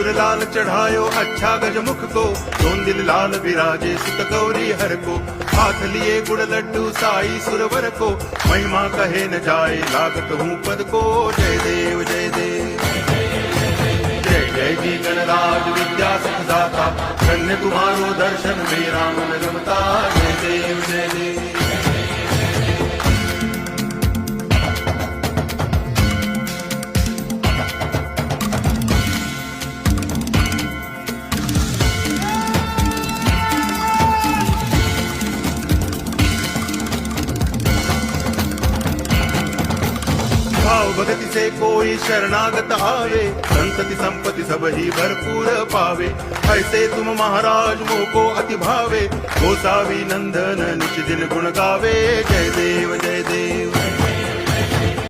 सिंदूर लाल चढ़ायो अच्छा गजमुख को, दोन दिल लाल विराजे सुत गौरी हर को, हाथ लिए गुड़ लड्डू साई सुरवर को, महिमा कहे न जाए लागत हूँ पद को। जय देव जय देव जय जय जी गणराज विद्या सुखदाता, धन्य तुम्हारो दर्शन मेरा मन रमता। जय देव जय देव भाव भगति से कोई शरणागत आवे, संतति संपत्ति सब ही भरपूर पावे। ऐसे तुम महाराज मोको अति भावे, गोसावी नंदन निच दिन गुण गावे। जय देव जय देव